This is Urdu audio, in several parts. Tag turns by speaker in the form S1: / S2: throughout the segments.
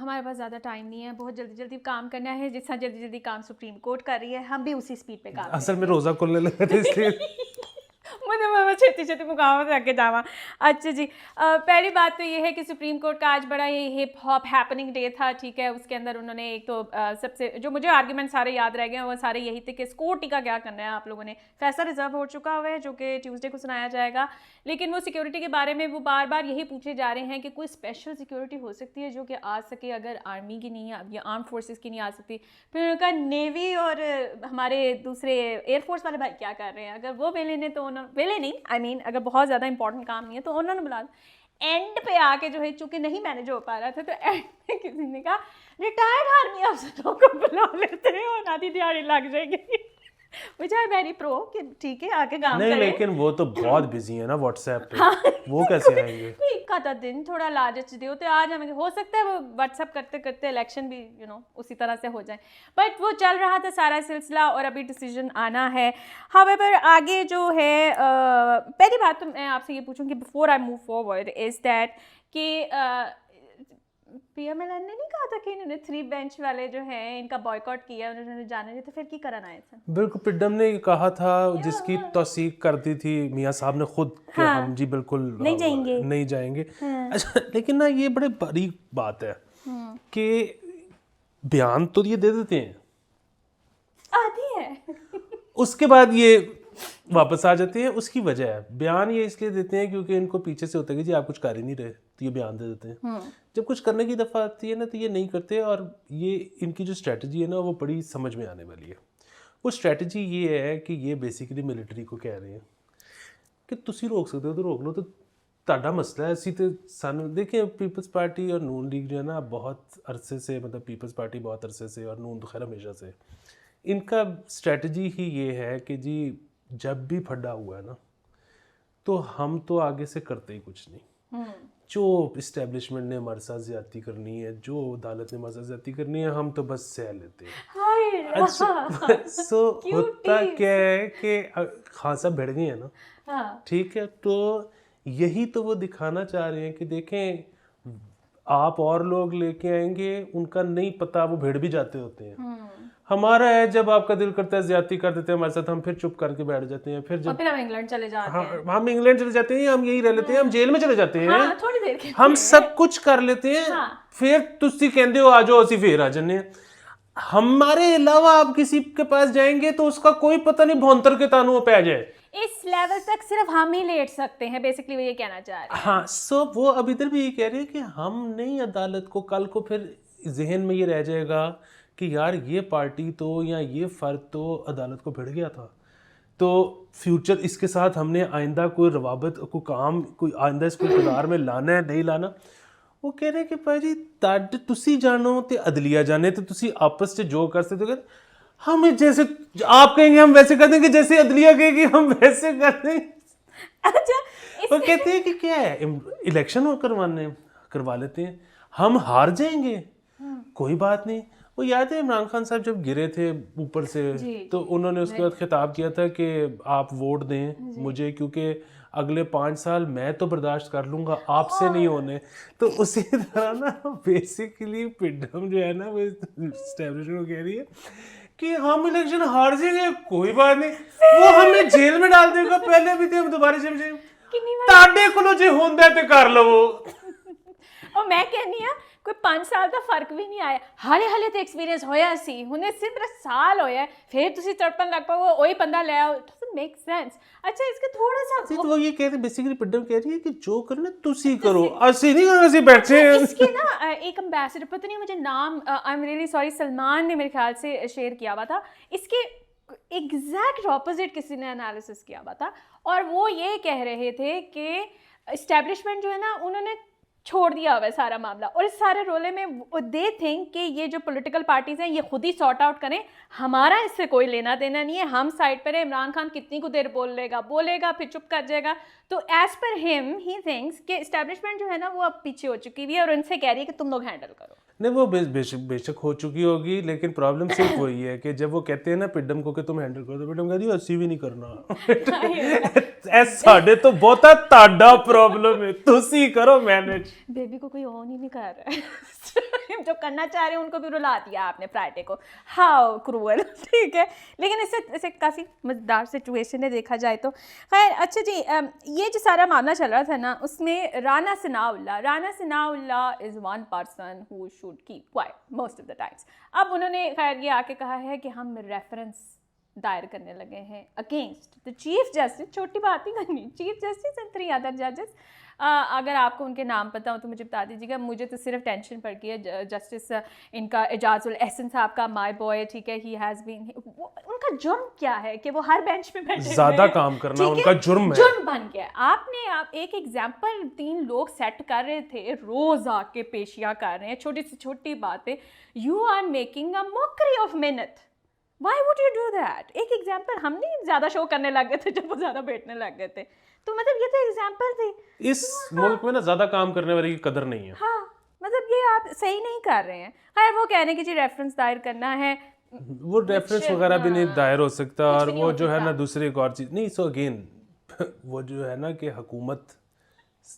S1: ہمارے پاس زیادہ ٹائم نہیں ہے, بہت جلدی جلدی کام کرنا ہے. جس طرح جلدی جلدی کام سپریم کورٹ کر رہی ہے, ہم بھی اسی سپیڈ پہ کام
S2: اصل میں روزہ کھولنے لگے تھے اس لیے
S1: مجھے چھتی چھتی مقامات رکھ کے جاوا. اچھا جی, پہلی بات تو یہ ہے کہ سپریم کورٹ کا آج بڑا یہ ہپ ہاپ ہیپننگ ڈے تھا, ٹھیک ہے. اس کے اندر انہوں نے ایک تو سب سے جو مجھے آرگیومنٹ سارے یاد رہ گئے ہیں وہ سارے یہی تھے کہ سکیورٹی کا کیا کرنا ہے آپ لوگوں نے. فیصلہ ریزرو ہو چکا ہوا ہے جو کہ ٹیوزڈے کو سنایا جائے گا, لیکن وہ سیکورٹی کے بارے میں وہ بار بار یہی پوچھے جا رہے ہیں کہ کوئی اسپیشل سیکورٹی ہو سکتی ہے جو کہ آ سکے, اگر آرمی کی نہیں یا آرم فورسز کی نہیں آ سکتی. پھر ان کا نیوی اور ہمارے دوسرے ایئر فورس والے بھائی کیا کر رہے ہیں, اگر وہ ویلے نے تو انہوں ویلے نہیں آئی مین اگر بہت زیادہ امپورٹنٹ کام نہیں ہے تو انہوں نے بلا اینڈ پہ آ کے جو ہے چونکہ نہیں مینیج ہو پا رہا تھا تو اینڈ پہ کسی نے کہا ریٹائرڈ آرمی افسروں کو بلا لیتے ہیں اور آدھی دیہاڑی لگ جائے گی, which are very pro کہ ٹھیک ہے آ کے کام کریں.
S2: نہیں لیکن وہ تو بہت بزی ہے نا واٹس ایپ پہ, وہ کیسے آئیں گے؟
S1: ایک آدھا دن تھوڑا لالچ دیو تو آج ہمیں ہو سکتا ہے وہ واٹس ایپ کرتے کرتے الیکشن بھی اسی طرح سے ہو جائیں. بٹ وہ چل رہا تھا سارا سلسلہ اور ابھی ڈیسیجن آنا ہے. however آگے جو ہے پہلی بات تو میں آپ سے یہ پوچھوں کہ before I move forward is that کہ پی ایم ایل این نے نہیں کہا تھا کہ انہوں نے 3 بینچ والے جو ہیں ان کا بائیکاٹ کیا, انہوں نے جانے نہیں تو پھر کی کرنا آئے تھے.
S2: بالکل پڈم نے کہا تھا جس کی توثیق کرتی تھی میاں صاحب نے خود کہ ہم جی بالکل نہیں جائیں گے. اچھا لیکن نا یہ بڑے باریک بات ہے کہ بیان تو یہ دے دیتے ہیں
S1: آدھی ہے,
S2: اس کے بعد یہ واپس آ جاتے ہیں. اس کی وجہ ہے بیان یہ اس لیے دیتے ہیں کیونکہ ان کو پیچھے سے ہوتا ہے کہ جی آپ کچھ کر ہی نہیں رہے تو یہ بیان دے دیتے ہیں. جب کچھ کرنے کی دفعہ آتی ہے نا تو یہ نہیں کرتے, اور یہ ان کی جو اسٹریٹجی ہے نا وہ بڑی سمجھ میں آنے والی ہے. وہ اسٹریٹجی یہ ہے کہ یہ بیسیکلی ملٹری کو کہہ رہے ہیں کہ تسی روک سکتے ہو تو روک لو, تو تہاڈا مسئلہ ہے. اسی تو سانو دیکھیں پیپلز پارٹی اور نون لیگ جو ہے نا بہت عرصے سے, مطلب پیپلز پارٹی بہت عرصے سے اور نون تو خیر ہمیشہ سے, ان کا اسٹریٹجی ہی یہ ہے کہ جی جب بھی پھڈا ہوا ہے نا تو ہم تو آگے سے کرتے ہی کچھ نہیں. جو اسٹیبلشمنٹ نے ہمارے ساتھ زیادتی کرنی ہے, جو عدالت نے ہمارے ساتھ زیادتی کرنی ہے, ہم تو بس سہ لیتے ہیں. سو ہوتا کیا ہے کہ خان صاحب بھڑ گئے ہیں نا, ٹھیک ہے, تو یہی تو وہ دکھانا چاہ رہے ہیں کہ دیکھیں آپ اور لوگ لے کے آئیں گے, ان کا نہیں پتا, وہ بھیڑ بھی جاتے ہوتے ہیں. ہمارا ہے جب آپ کا دل کرتا ہے زیادتی کر دیتے ہیں ہمارے ساتھ, ہم پھر چپ کر کے بیٹھ جاتے ہیں. پھر
S1: ہم انگلینڈ چلے جاتے ہیں,
S2: ہم انگلینڈ چلے جاتے ہیں, ہم یہی رہ لیتے ہیں, ہم جیل میں چلے جاتے ہیں,
S1: تھوڑی دیر کے
S2: ہم سب کچھ کر لیتے ہیں. پھر تسی کہندے ہو آ جاؤ اسی پھر آ جانے. ہمارے علاوہ آپ کسی کے پاس جائیں گے تو اس کا کوئی پتہ نہیں بھونتر کے تانوں پہ آ جائے.
S1: اس لیول تک صرف ہم ہی لیٹ سکتے ہیں, بیسکلی وہ یہ کہنا چاہ رہے ہیں.
S2: ہاں سو وہ اب ادھر بھی یہ کہہ رہے ہیں کہ ہم نہیں عدالت کو, کل کو پھر ذہن میں یہ رہ جائے گا کہ یار یہ پارٹی تو یا یہ فرد تو عدالت کو بھڑ گیا تھا, تو فیوچر اس کے ساتھ ہم نے آئندہ کوئی روابط, کوئی کام, کوئی آئندہ اس کو اقتدار میں لانا ہے نہیں لانا. وہ کہہ رہے ہیں کہ بھائی جی تسی جانو تے عدلیہ جانے, تو تسی آپس سے جو کر سکتے ہو, ہم جیسے آپ کہیں گے ہم ویسے کر دیں گے, جیسے عدلیہ کہے گی ہم ویسے کر دیں گے. وہ کہتے ہیں کہ کیا ہے الیکشن کروا لیتے ہیں, ہم ہار جائیں گے کوئی بات نہیں. وہ یاد ہے عمران خان صاحب جب گرے تھے اوپر سے تو انہوں نے اس کے بعد خطاب کیا تھا کہ آپ ووٹ دیں مجھے, کیونکہ اگلے 5 سال میں تو برداشت کر لوں گا, آپ سے نہیں ہونے. تو اسی طرح نا بیسیکلی پڈم جو ہے نا وہ اسٹیبلشمنٹ کو کہہ رہی ہے کہ ہم الیکشن ہار جائیں گے کوئی بات نہیں, وہ ہمیں جیل میں ڈال دے گا, پہلے بھی تھے ہم دوبارہ چل جائیں. تاڈے کولو جے ہوندا تے کر لو.
S1: اور میں کہنی ہاں کوئی 5 سال کا فرق بھی نہیں آیا, ہالے تو ایکسپیرینس ہویا سی, انہیں صرف سال ہویا ہے, پھر تسی تڑپن لگ پاؤ وہی بندہ لے آؤ, ڈزنٹ میک سینس. اچھا اس کا تھوڑا سا
S2: وہ یہ کہتے ہیں بیسیکلی پڈم کہہ رہی ہے کہ جو کرنا تسی کرو, اسی نہیں کرنا, اسی بیٹھے ہیں.
S1: اس کے نا ایک امبیسڈر, پتہ نہیں مجھے نام, I am really sorry, Salman نے میرے خیال سے شیئر کیا ہوا تھا, اس کے ایگزیکٹ اپوزٹ کسی نے انالیسس کیا ہوا تھا, اور وہ یہ کہہ رہے تھے کہ اسٹیبلشمنٹ جو ہے نا انہوں نے چھوڑ دیا ہوا ہے سارا معاملہ, اور اس سارے رولے میں دے تھنک کہ یہ جو پولیٹیکل پارٹیز ہیں یہ خود ہی سارٹ آؤٹ کریں, ہمارا اس سے کوئی لینا دینا نہیں ہے, ہم سائڈ پر ہیں. عمران خان کتنی کو دیر بولے گا پھر چپ کر جائے گا. تو ایز پر ہم ہی تھنکس کہ اسٹیبلشمنٹ جو ہے نا وہ اب پیچھے ہو چکی ہوئی ہے اور ان سے کہہ رہی ہے کہ تم لوگ ہینڈل کرو.
S2: نہیں وہ بے شک ہو چکی ہوگی, لیکن پرابلم صرف وہی ہے کہ جب وہ کہتے ہیں نا پڈم کو کہ تم ہینڈل کرو, تو پڈم کہتی ہے اسی بھی نہیں کرنا. اے ساڈے تو بہتا تاڈا پرابلم ہے, تسی کرو مینج.
S1: بیبی کو کوئی آن ہی نہیں کر رہا ہے, جو کرنا چاہ رہے ہیں ان کو بھی رلا دیا آپ نے فرائیڈے کو. How cruel. ٹھیک ہے, لیکن اس سے کافی مزیدار سچویشن ہے دیکھا جائے تو. خیر اچھا جی, یہ جو سارا معاملہ چل رہا تھا نا, اس میں Rana Sanaullah is one person who should keep quiet most of the times. اب انہوں نے خیر یہ آ کے کہا ہے کہ ہم ریفرنس دائر کرنے لگے ہیں اگینسٹ دا چیف جسٹس. چھوٹی بات نہیں کرنی, چیف جسٹس اینڈ 3 ادر ججز. اگر آپ کو ان کے نام پتہ ہو تو مجھے بتا دیجیے گا. مجھے تو صرف ٹینشن پڑ گئی ہے جسٹس ان کا اعجاز الاحسن صاحب کا, مائی بوائے. ٹھیک ہے, ہی ہیز بین, ان کا جرم کیا ہے کہ وہ ہر بینچ پہ بیٹھے
S2: زیادہ کام کرنا ان کا جرم ہے,
S1: جرم بن گیا. آپ ایک ایگزامپل 3 لوگ سیٹ کر رہے تھے, روز آ کے پیشیاں کر رہے ہیں چھوٹی سے چھوٹی باتیں. You are making a mockery of منت. Why would you do that? ایک ایگزامپل ہم نہیں زیادہ شو کرنے لگ گئے تھے جب وہ زیادہ بیٹھنے لگ گئے تھے, تو مطلب یہ تو ایگزامپل تھی.
S2: اس ملک میں نا زیادہ کام کرنے والے کی قدر نہیں ہے.
S1: ہاں مطلب یہ آپ صحیح نہیں کر رہے ہیں. خیر وہ کہنے کہ جی ریفرنس دائر کرنا ہے,
S2: وہ ریفرنس وغیرہ بھی نہیں دائر ہو سکتا, اور وہ جو ہے نا دوسری ایک اور چیز نہیں. سو اگین وہ جو ہے نا کہ حکومت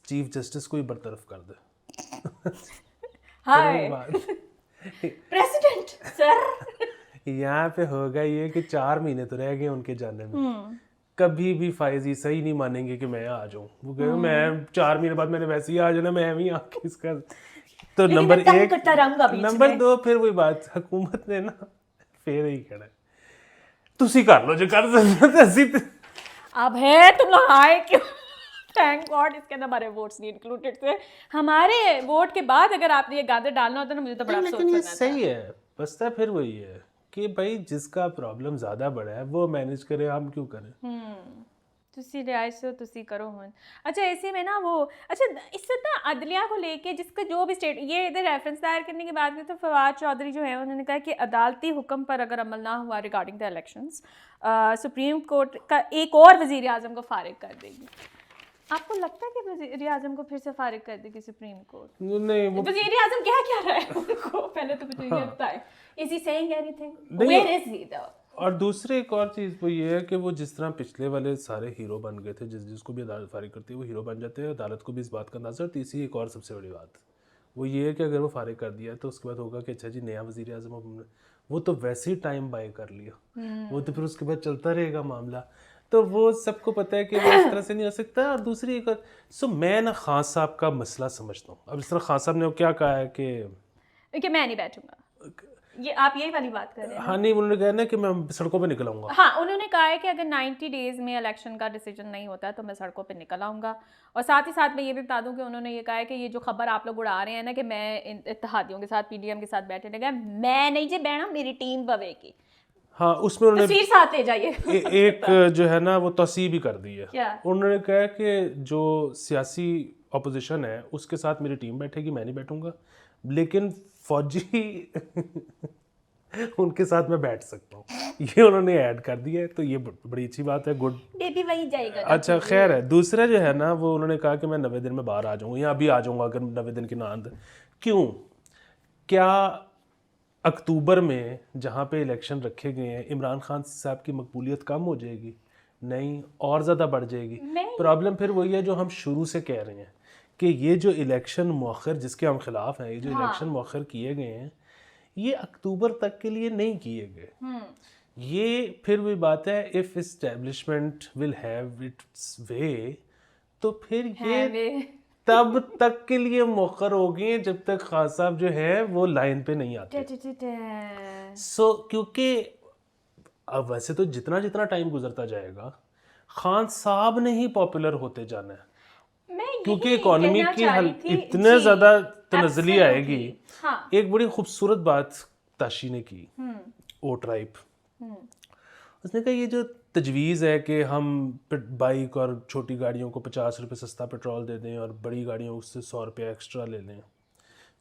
S2: چیف جسٹس کو ہی برطرف کر دے.
S1: ہائے پریزیڈنٹ سر.
S2: یہاں پہ ہوگا یہ کہ 4 مہینے تو رہ گئے ان کے جانے میں. کبھی بھی فائزی صحیح نہیں مانیں گے کہ میں آ جاؤں. وہ کہے میں 4 مہینے بعد میں نے ویسے ہی آ جانا, میں بھی آ کے اس کا. تو نمبر 1. نمبر 2 پھر وہی بات, حکومت نے نا پھر ہی کھڑا ہے, تسی کر لو جو کر سکتے.
S1: اب ہے تم لوگ آئے کیوں؟ تھینک گاڈ اس کے اندر ہمارے ووٹس نہیں انکلوڈیڈ تھے. ہمارے ووٹ کے بعد اگر آپ نے یہ گاندر ڈالنا ہوتا نا, مجھے تو بڑا افسوس ہوتا.
S2: صحیح ہے, بس پھر وہی ہے کہ بھائی جس کا پرابلم زیادہ بڑا ہے وہ مینیج کرے, ہم کیوں کریں.
S1: تسی رہائش ہو تسی کرو ہوں. اچھا اسی میں نا وہ اچھا اس سے نا عدلیہ کو لے کے جس کا جو بھی اسٹیٹ, یہ ادھر ریفرنس دائر کرنے کی بات کی تو فواد چودھری جو ہے انہوں نے کہا کہ عدالتی حکم پر اگر عمل نہ ہوا regarding the elections, supreme court کا ایک اور وزیر اعظم کو فارغ کر دے گی. آپ کو لگتا ہے کہ وزیر اعظم کو پھر سے فارغ کر دے گی سپریم کورٹ؟
S2: نہیں,
S1: وزیر اعظم کیا رہا ہے ان کو پہلے تو مجھے یہ بتائیں. Is he saying anything? Where is he though?
S2: اور دوسری ایک اور چیز وہ یہ ہے کہ وہ جس طرح پچھلے والے سارے ہیرو بن گئے تھے, جس کو بھی عدالت فارغ کرتی ہے وہ ہیرو بن جاتے ہیں, عدالت کو بھی اس بات کا اندازہ. اور تیسری ایک اور سب سے بڑی بات وہ یہ ہے کہ اگر وہ فارغ کر دیا تو اس کے بعد ہوگا کہ اچھا جی نیا وزیر اعظم, وہ تو ویسے ہی ٹائم بائی کر لیا, وہ تو پھر اس کے بعد چلتا رہے گا معاملہ. تو وہ سب کو پتہ ہے کہ وہ اس طرح سے نہیں ہو سکتا. اور دوسری ایک اور میں نا خان صاحب کا مسئلہ سمجھتا ہوں. اب اس طرح خان صاحب نے وہ کیا کہا ہے کہ
S1: میں نہیں بیٹھوں گا, یہ آپ یہی والی بات کر رہے ہیں.
S2: ہاں نہیں, انہوں نے کہا نا کہ میں سڑکوں پہ نکل آؤں گا.
S1: ہاں انہوں نے کہا ہے کہ اگر 90 ڈیز میں الیکشن کا ڈیسیجن نہیں ہوتا تو میں سڑکوں پہ نکل آؤں گا. اور ساتھ ہی ساتھ میں یہ بھی بتا دوں کہ انہوں نے یہ کہا ہے کہ یہ جو خبر آپ لوگ اڑا رہے ہیں نا کہ میں اتحادیوں کے ساتھ پی ڈی ایم کے ساتھ بیٹھنے لگا, میں نہیں جی بہنا, میری ٹیم بوے کی.
S2: ہاں اس میں انہوں نے
S1: تصویر ساتھ لے جائیے.
S2: ایک جو ہے نا وہ توسیع بھی کر دی ہے. انہوں نے کہا کہ جو سیاسی اپوزیشن ہے اس کے ساتھ میری ٹیم بیٹھے گی, میں نہیں بیٹھوں گا, لیکن فوجی ان کے ساتھ میں بیٹھ سکتا ہوں. یہ انہوں نے ایڈ کر دیا ہے, تو یہ بڑی اچھی بات ہے, گڈ.
S1: بیبی وہی جائے گا.
S2: اچھا خیر ہے. دوسرا جو ہے نا وہ انہوں نے کہا کہ میں 90 دن میں باہر آ جاؤں گا, یا ابھی آ جاؤں گا اگر 90 دن کی ناند. کیوں؟ کیا اکتوبر میں جہاں پہ الیکشن رکھے گئے ہیں عمران خان صاحب کی مقبولیت کم ہو جائے گی؟ نہیں, اور زیادہ بڑھ جائے گی. پرابلم پھر وہی ہے جو ہم شروع سے کہہ رہے ہیں کہ یہ جو الیکشن مؤخر جس کے ہم خلاف ہیں, یہ جو الیکشن مؤخر کیے گئے ہیں یہ اکتوبر تک کے لیے نہیں کیے گئے. یہ پھر وہی بات ہے, if establishment will have its way, تو پھر یہ تب تک کے لیے مؤخر ہو گئے جب تک خان صاحب جو ہے وہ لائن پہ نہیں آتے. سو کیونکہ اب ویسے تو جتنا ٹائم گزرتا جائے گا خان صاحب نے ہی پاپولر ہوتے جانا ہے, کیونکہ اکانومی کی اتنے زیادہ تنزلی آئے گی. ایک بڑی خوبصورت بات تاشی نے کی, اوٹ رائپ. اس نے کہا یہ جو تجویز ہے کہ ہم بائک اور چھوٹی گاڑیوں کو 50 روپے سستا پیٹرول دے دیں اور بڑی گاڑیوں اس سے 100 روپے ایکسٹرا لے لیں,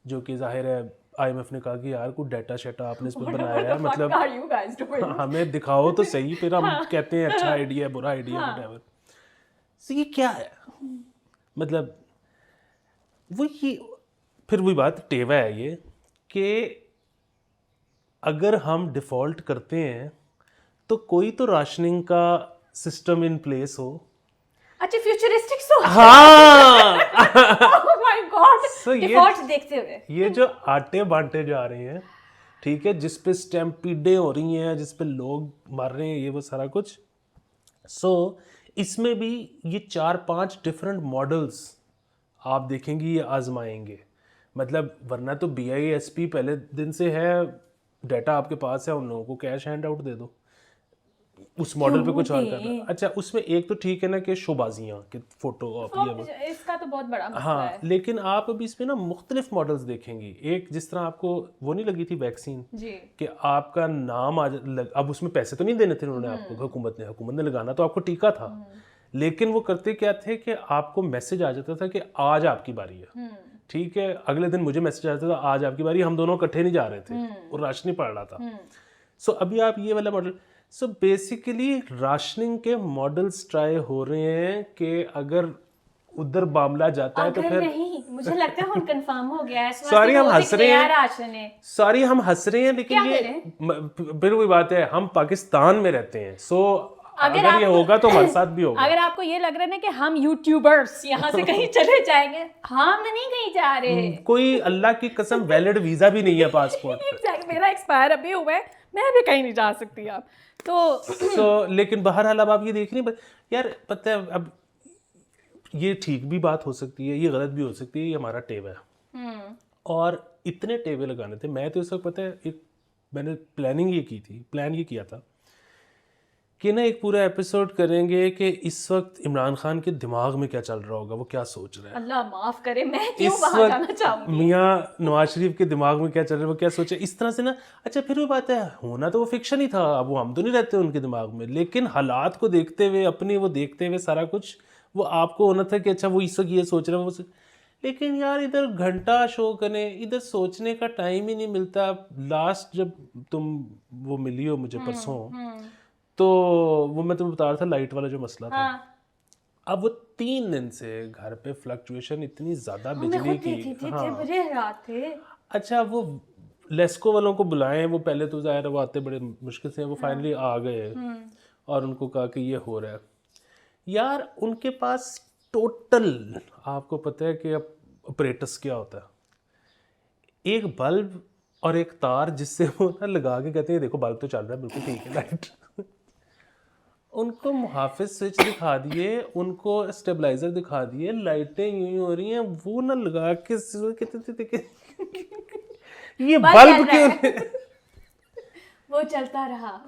S2: جو کہ ظاہر ہے آئی ایم ایف نے کہا کہ یار کوئی ڈیٹا شیٹا آپ نے اس پہ بنایا ہے, مطلب ہمیں دکھاؤ تو صحیح, پھر ہم کہتے ہیں اچھا آئیڈیا ہے, برا آئیڈیا ہے, whatever. So یہ کیا ہے, مطلب وہی پھر وہی بات ٹیوا ہے یہ کہ اگر ہم ڈیفالٹ کرتے ہیں تو کوئی تو راشننگ کا سسٹم ان پلیس ہو.
S1: اچھا فیوچرسٹک سوچ.
S2: ہاں
S1: Oh my God. Default دیکھتے ہوئے
S2: یہ جو آٹے بانٹے جا رہے ہیں, ٹھیک ہے, جس پہ اسٹیمپیڈیں ہو رہی ہیں, جس پہ لوگ مر رہے ہیں, یہ وہ سارا کچھ. سو اس میں بھی یہ 4-5 ڈفرینٹ ماڈلس آپ دیکھیں گے, یہ آزمائیں گے. مطلب ورنہ تو BISP پہلے دن سے ہے, ڈیٹا آپ کے پاس ہے, ان لوگوں کو کیش ہینڈ آؤٹ دے دو, اس ماڈل پہ کچھ اور کرنا. اچھا اس میں ایک تو ٹھیک ہے نا کہ شو بازیاں کہ فوٹو
S1: اس کا تو بہت بڑا مسئلہ
S2: ہاں,
S1: ہے.
S2: لیکن آپ ابھی اس میں نا مختلف ماڈلز دیکھیں گی. ایک جس طرح آپ کو وہ نہیں لگی تھی ویکسین
S1: جی
S2: کہ آپ کا نام اب اس میں پیسے تو نہیں دینے تھے انہوں نے آپ کو, حکومت نے لگانا تو آپ کو ٹیکہ تھا, لیکن وہ کرتے کیا تھے کہ آپ کو میسج آ جاتا تھا کہ آج آپ کی باری ہے, ٹھیک ہے, اگلے دن مجھے میسج آتا تھا آج آپ کی باری, ہم دونوں اکٹھے نہیں جا رہے تھے اور راشن پڑ رہا تھا. سو ابھی آپ یہ والا ماڈل, سو بیسیکلی راشننگ کے ماڈلز ٹرائی ہو رہے ہیں کہ اگر ادھر معاملہ جاتا ہے تو پھر
S1: نہیں, مجھے لگتا ہے کنفرم ہو گیا ہے.
S2: سوری ہم ہنس رہے ہیں لیکن یہ پھر وہی بات ہے, ہم پاکستان میں رہتے ہیں, سو اگر یہ ہوگا تو ہمارے ساتھ بھی ہوگا.
S1: اگر آپ کو یہ لگ رہا ہے نا کہ ہم یوٹیوبرز یہاں سے کہیں چلے جائیں گے, ہم نہیں کہیں جا رہے.
S2: کوئی اللہ کی قسم ویلڈ ویزا بھی نہیں ہے پاسپورٹ پہ,
S1: میرا ایکسپائر ابھی ہوا ہے, میں بھی کہیں نہیں جا سکتی. آپ
S2: تو لیکن بہرحال اب آپ یہ دیکھ رہی ہیں یار, پتہ ہے اب یہ ٹھیک بھی بات ہو سکتی ہے, یہ غلط بھی ہو سکتی ہے, یہ ہمارا ٹیو ہے اور اتنے ٹیوے لگانے تھے. میں تو اس وقت پتہ ہے میں نے پلان یہ کیا تھا کہ نا ایک پورا ایپیسوڈ کریں گے کہ اس وقت عمران خان کے دماغ میں کیا چل رہا ہوگا, وہ کیا سوچ رہا ہے.
S1: اللہ معاف کرے, میں کیوں وہاں جانا چاہوں گی.
S2: میاں نواز شریف کے دماغ میں کیا چل رہا ہے, وہ کیا سوچے, اس طرح سے نا. اچھا پھر وہ بات ہے, ہونا تو وہ فکشن ہی تھا, اب وہ ہم تو نہیں رہتے ان کے دماغ میں, لیکن حالات کو دیکھتے ہوئے, اپنی وہ دیکھتے ہوئے سارا کچھ, وہ آپ کو ہونا تھا کہ اچھا وہ اس وقت یہ سوچ رہا ہے, وہ لیکن یار ادھر گھنٹہ شو کریں, ادھر سوچنے کا ٹائم ہی نہیں ملتا. لاسٹ جب تم وہ ملی ہو مجھے پرسوں, تو وہ میں تمہیں بتا رہا تھا لائٹ والا جو مسئلہ تھا, اب وہ 3 دن سے گھر پہ فلکچویشن اتنی زیادہ بجلی کی. اچھا وہ لیسکو والوں کو بلائیں, وہ پہلے تو ظاہر وہ آتے بڑے مشکل سے, وہ فائنلی آ گئے اور ان کو کہا کہ یہ ہو رہا ہے. یار ان کے پاس ٹوٹل, آپ کو پتہ ہے کہ اپریٹس کیا ہوتا ہے, ایک بلب اور ایک تار جس سے وہ نا لگا کے کہتے ہیں دیکھو بلب تو چل رہا ہے, بالکل ٹھیک ہے لائٹ. ان کو محافظ سوئچ دکھا دیے, ان کو اسٹیبلائزر دکھا دیے, لائٹیں یوں ہو رہی ہیں, وہ نہ لگا کے کہتے تھے یہ بلب کیوں
S1: وہ چلتا رہا.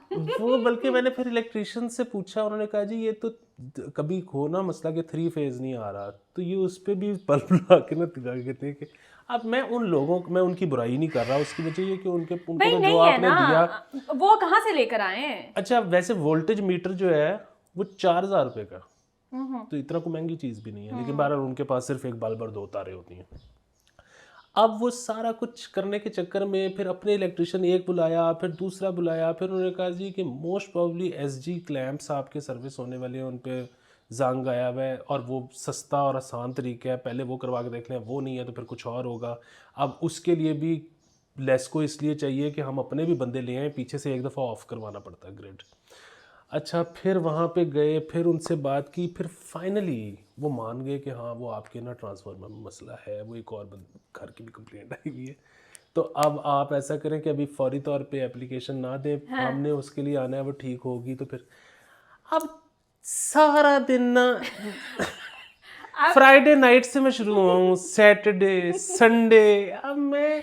S2: وہ بلکہ میں نے پھر الیکٹریشین سے پوچھا, انہوں نے کہا جی یہ تو کبھی ہو نا مسئلہ کہ 3 فیز نہیں آ رہا, تو یہ اس پہ بھی بلب لگا کے نہ دکھا کے کہتے ہیں کہ اب میں ان لوگوں میں ان کی برائی نہیں کر رہا, اس کی وجہ یہ کہ ان کو جو آپ نے دیا
S1: وہ کہاں سے لے کر آئے ہیں.
S2: اچھا ویسے وولٹیج میٹر جو ہے وہ 4,000 روپے کا, تو اتنا کوئی مہنگی چیز بھی نہیں ہے, لیکن بہرحال ان کے پاس صرف ایک بلب اور 2 تاریں ہوتی ہیں. اب وہ سارا کچھ کرنے کے چکر میں پھر اپنے الیکٹریشین ایک بلایا, پھر دوسرا بلایا, پھر انہوں نے کہا جی کہ موسٹ پروبلی SG کلیمپس آپ کے سروس ہونے والے ہیں, ان پہ زنگ آیا ہوا ہے اور وہ سستا اور آسان طریقہ ہے, پہلے وہ کروا کے دیکھ لیں, وہ نہیں ہے تو پھر کچھ اور ہوگا. اب اس کے لیے بھی لیس کو اس لیے چاہیے کہ ہم اپنے بھی بندے لے آئیں, پیچھے سے ایک دفعہ آف کروانا پڑتا ہے گریڈ. اچھا پھر وہاں پہ گئے, پھر ان سے بات کی, پھر فائنلی وہ مان گئے کہ ہاں وہ آپ کے نا ٹرانسفارمر میں مسئلہ ہے, وہ ایک اور گھر کی بھی کمپلینٹ آئی ہوئی ہے. تو اب آپ ایسا کریں کہ ابھی فوری طور پہ اپلیکیشن نہ دیں, ہم نے اس کے لیے آنا ہے, وہ ٹھیک ہوگی تو پھر. اب سارا دن نا فرائیڈے نائٹ سے میں شروع ہوا ہوں, سیٹرڈے سنڈے, اب میں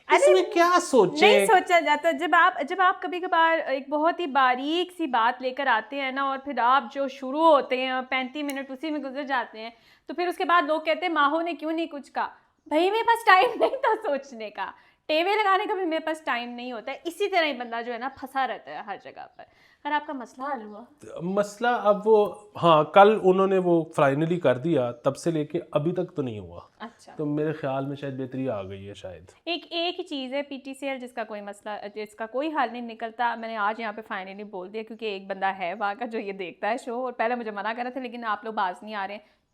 S2: اس میں کیا سوچیں.
S1: نہیں سوچا جاتا. جب آپ کبھی کبھار ایک بہت ہی باریک سی بات لے کر آتے ہیں نا, اور پھر آپ جو شروع ہوتے ہیں 35 منٹ اسی میں گزر جاتے ہیں, تو پھر اس کے بعد لوگ کہتے ہیں ماہو نے کیوں نہیں کچھ کہا. بھائی میرے پاس ٹائم نہیں تھا سوچنے کا, ٹیوے لگانے کا بھی میرے پاس ٹائم نہیں ہوتا ہے. اسی طرح ہی بندہ جو ہے نا پھنسا رہتا ہے ہر جگہ پر. اگر آپ کا مسئلہ حل ہوا
S2: مسئلہ, اب وہ ہاں کل انہوں نے وہ فائنلی کر دیا, تب سے لے کے ابھی تک تو نہیں ہوا.
S1: اچھا
S2: تو میرے خیال میں شاید بہتری آ گئی ہے شاید.
S1: ایک ہی چیز ہے PTCL جس کا کوئی مسئلہ, جس کا کوئی حل نہیں نکلتا. میں نے آج یہاں پہ فائنلی بول دیا, کیونکہ ایک بندہ ہے وہاں کا جو یہ دیکھتا ہے شو, اور پہلے مجھے منع کر رہا تھا لیکن آپ لوگ باز نہیں آ رہے ہیں.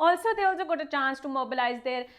S1: Also they also got a chance to mobilize their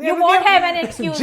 S1: You won't have an excuse।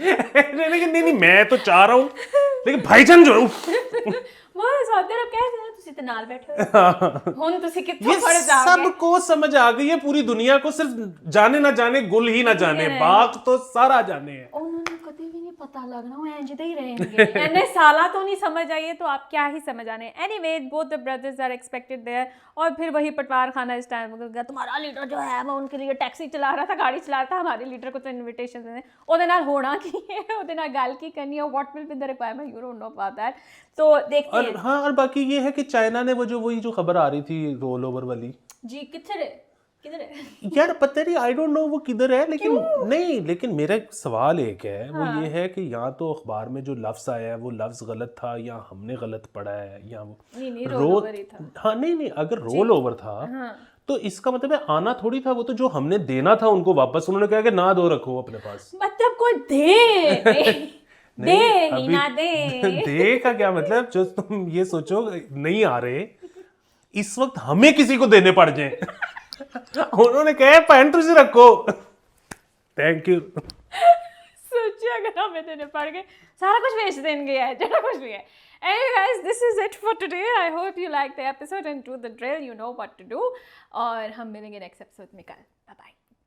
S2: نہیں میں تو چاہ رہا ہوں لیکن بھائی جان جو
S1: وہ سعودی عرب کہہ رہے تسی تے نال بیٹھے ہو ہن تسی کتھوں پڑ جاؤ گے.
S2: سب کو سمجھ آ گئی ہے پوری دنیا کو, صرف جانے نہ جانے گل ہی نہ جانے, باغ تو سارا جانے ہے.
S1: انہوں نے کبھی بھی نہیں پتہ لگنا, وہ انجدے ہی رہیں گے. انہیں سالہ تو نہیں سمجھ آئیے تو آپ کیا ہی سمجھ آنے. Anyway both the brothers are expected there. اور پھر وہی پٹوار خانہ اس ٹائم گیا, تمہارا لیڈر جو ہے وہ ان کے لیے ٹیکسی چلا رہا تھا, گاڑی چلا رہا تھا, ہمارے لیڈر کو تو انویٹیشن دینے وہ نال ہونا کی ہے, وہ نال گل کی کرنی ہے, what will be the requirement, you don't know about that. تو دیکھتے ہیں.
S2: ہاں اور باقی یہ ہے کہ چائنا نے وہی جو خبر آ رہی تھی رول اوور والی,
S1: جی کدھر ہے
S2: یار پتہ نہیں, آئی ڈونٹ نو وہ کدھر ہے, لیکن نہیں, لیکن میرا سوال ایک ہے, وہ یہ ہے کہ یا تو اخبار میں جو لفظ آیا ہے وہ لفظ غلط تھا, یا ہم نے غلط پڑھا ہے, یا وہ
S1: رول
S2: ہاں نہیں اگر رول اوور تھا تو اس کا مطلب ہے آنا تھوڑی تھا, وہ تو جو ہم نے دینا تھا ان کو واپس انہوں نے کہا کہ نہ دو, رکھو اپنے پاس.
S1: مطلب کوئی
S2: دے کا کیا مطلب, جو تم یہ سوچو نہیں آ رہے اس وقت ہمیں کسی کو دینے پڑ جائیں, انہوں نے کہا پینٹ تجھے رکھو, تھینک یو.
S1: سوچیے اگر ہمیں دینے پڑ گئے, سارا کچھ بیچ دیں گے, جڑا کچھ بھی ہے. Anyway guys, this is it for today. I hope you liked the episode and do the drill, you know what to do. اور ہم ملیں گے نیکسٹ ایپیسوڈ میں کل. Bye bye.